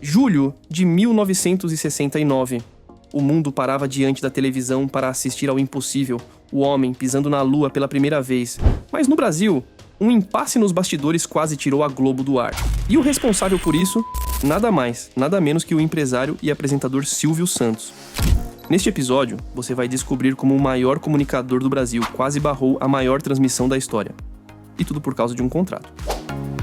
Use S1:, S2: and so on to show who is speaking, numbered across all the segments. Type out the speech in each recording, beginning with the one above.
S1: Julho de 1969. O mundo parava diante da televisão para assistir ao impossível, o homem pisando na lua pela primeira vez. Mas no Brasil, um impasse nos bastidores quase tirou a Globo do ar. E o responsável por isso, nada mais, nada menos que o empresário e apresentador Silvio Santos. Neste episódio, você vai descobrir como o maior comunicador do Brasil quase barrou a maior transmissão da história. E tudo por causa de um contrato.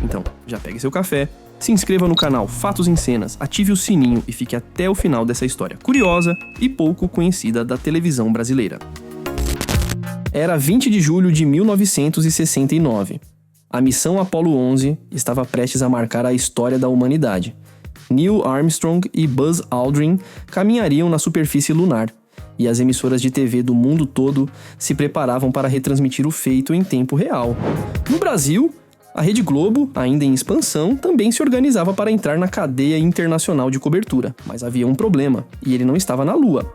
S1: Então, já pegue seu café, se inscreva no canal Fatos em Cenas, ative o sininho e fique até o final dessa história curiosa e pouco conhecida da televisão brasileira. Era 20 de julho de 1969. A missão Apollo 11 estava prestes a marcar a história da humanidade. Neil Armstrong e Buzz Aldrin caminhariam na superfície lunar, e as emissoras de TV do mundo todo se preparavam para retransmitir o feito em tempo real. No Brasil, a Rede Globo, ainda em expansão, também se organizava para entrar na cadeia internacional de cobertura, mas havia um problema, e ele não estava na Lua.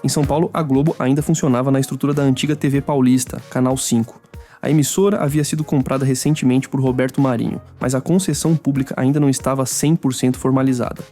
S1: Em São Paulo, a Globo ainda funcionava na estrutura da antiga TV Paulista, Canal 5. A emissora havia sido comprada recentemente por Roberto Marinho, mas a concessão pública ainda não estava 100% formalizada.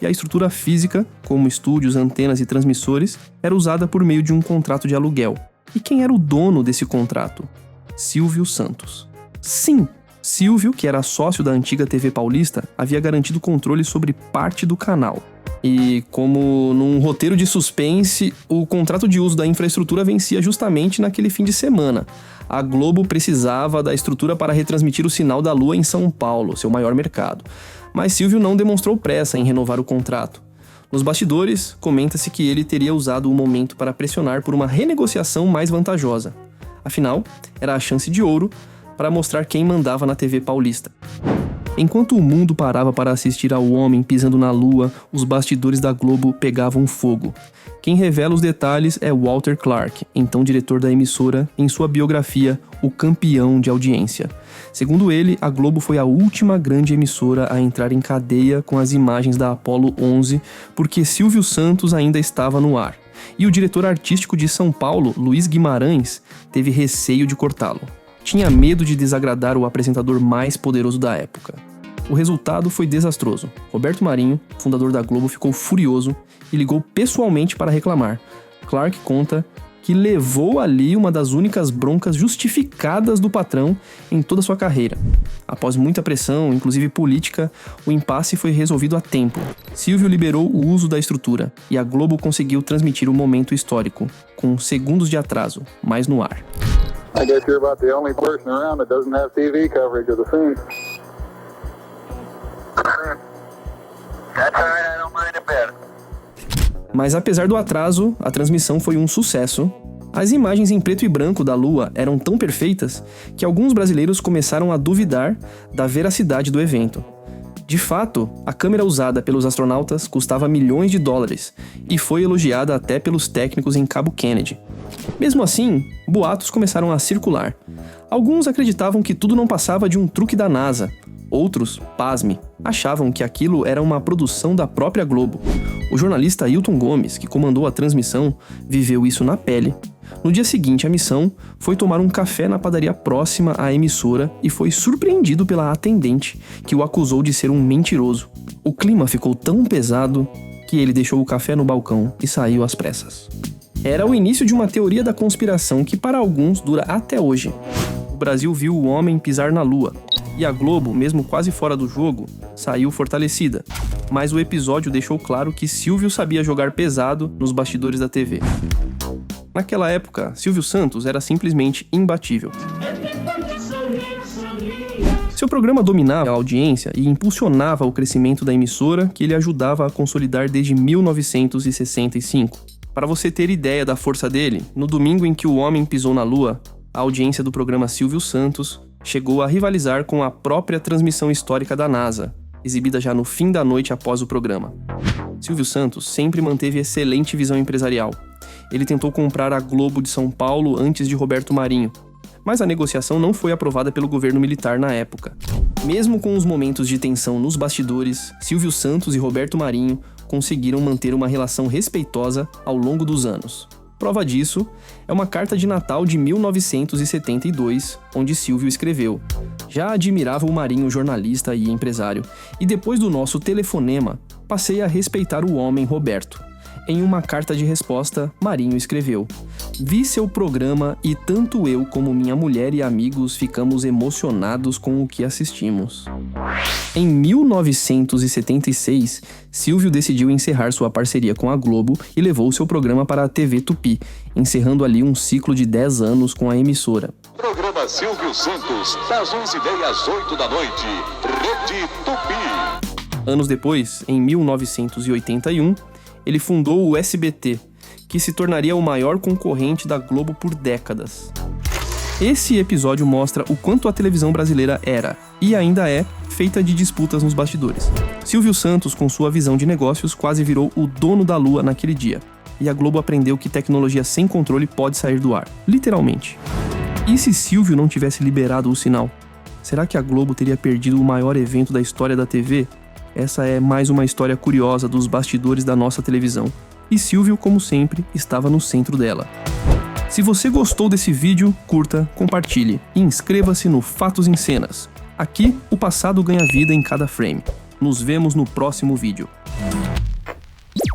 S1: E a estrutura física, como estúdios, antenas e transmissores, era usada por meio de um contrato de aluguel. E quem era o dono desse contrato? Silvio Santos. Sim! Silvio, que era sócio da antiga TV Paulista, havia garantido controle sobre parte do canal. E, como num roteiro de suspense, o contrato de uso da infraestrutura vencia justamente naquele fim de semana. A Globo precisava da estrutura para retransmitir o sinal da Lua em São Paulo, seu maior mercado. Mas Silvio não demonstrou pressa em renovar o contrato. Nos bastidores, comenta-se que ele teria usado o momento para pressionar por uma renegociação mais vantajosa. Afinal, era a chance de ouro para mostrar quem mandava na TV Paulista. Enquanto o mundo parava para assistir ao homem pisando na lua, os bastidores da Globo pegavam fogo. Quem revela os detalhes é Walter Clark, então diretor da emissora, em sua biografia O Campeão de Audiência. Segundo ele, a Globo foi a última grande emissora a entrar em cadeia com as imagens da Apollo 11, porque Silvio Santos ainda estava no ar. E o diretor artístico de São Paulo, Luiz Guimarães, teve receio de cortá-lo. Tinha medo de desagradar o apresentador mais poderoso da época. O resultado foi desastroso. Roberto Marinho, fundador da Globo, ficou furioso e ligou pessoalmente para reclamar. Clark conta que levou ali uma das únicas broncas justificadas do patrão em toda sua carreira. Após muita pressão, inclusive política, o impasse foi resolvido a tempo. Silvio liberou o uso da estrutura e a Globo conseguiu transmitir o momento histórico, com segundos de atraso, mas no ar.
S2: I guess you're about the only person around that doesn't have TV coverage of the scene. That's all right, I don't mind a bit.
S1: Mas apesar do atraso, a transmissão foi um sucesso. As imagens em preto e branco da Lua eram tão perfeitas que alguns brasileiros começaram a duvidar da veracidade do evento. De fato, a câmera usada pelos astronautas custava milhões de dólares e foi elogiada até pelos técnicos em Cabo Kennedy. Mesmo assim, boatos começaram a circular. Alguns acreditavam que tudo não passava de um truque da NASA. Outros, pasme, achavam que aquilo era uma produção da própria Globo. O jornalista Ailton Gomes, que comandou a transmissão, viveu isso na pele. No dia seguinte à missão, foi tomar um café na padaria próxima à emissora e foi surpreendido pela atendente, que o acusou de ser um mentiroso. O clima ficou tão pesado que ele deixou o café no balcão e saiu às pressas. Era o início de uma teoria da conspiração que para alguns dura até hoje. O Brasil viu o homem pisar na Lua, e a Globo, mesmo quase fora do jogo, saiu fortalecida. Mas o episódio deixou claro que Silvio sabia jogar pesado nos bastidores da TV. Naquela época, Silvio Santos era simplesmente imbatível. Seu programa dominava a audiência e impulsionava o crescimento da emissora que ele ajudava a consolidar desde 1965. Para você ter ideia da força dele, no domingo em que o homem pisou na Lua, a audiência do programa Silvio Santos chegou a rivalizar com a própria transmissão histórica da NASA, exibida já no fim da noite após o programa. Silvio Santos sempre manteve excelente visão empresarial. Ele tentou comprar a Globo de São Paulo antes de Roberto Marinho, mas a negociação não foi aprovada pelo governo militar na época. Mesmo com os momentos de tensão nos bastidores, Silvio Santos e Roberto Marinho conseguiram manter uma relação respeitosa ao longo dos anos. Prova disso é uma carta de Natal de 1972, onde Silvio escreveu: "Já admirava o Marinho jornalista e empresário, e depois do nosso telefonema, Passei a respeitar o homem Roberto. Em uma carta de resposta, Marinho escreveu: Vi seu programa e tanto eu como minha mulher e amigos ficamos emocionados com o que assistimos. Em 1976, Silvio decidiu encerrar sua parceria com a Globo e levou seu programa para a TV Tupi, encerrando ali um ciclo de 10 anos com a emissora.
S3: Programa Silvio Santos, das 11h30 às 8 da noite, Rede Tupi.
S1: Anos depois, em 1981, ele fundou o SBT, que se tornaria o maior concorrente da Globo por décadas. Esse episódio mostra o quanto a televisão brasileira era, e ainda é, feita de disputas nos bastidores. Silvio Santos, com sua visão de negócios, quase virou o dono da lua naquele dia. E a Globo aprendeu que tecnologia sem controle pode sair do ar, literalmente. E se Silvio não tivesse liberado o sinal? Será que a Globo teria perdido o maior evento da história da TV? Essa é mais uma história curiosa dos bastidores da nossa televisão. E Silvio, como sempre, estava no centro dela. Se você gostou desse vídeo, curta, compartilhe e inscreva-se no Fatos em Cenas. Aqui, o passado ganha vida em cada frame. Nos vemos no próximo vídeo.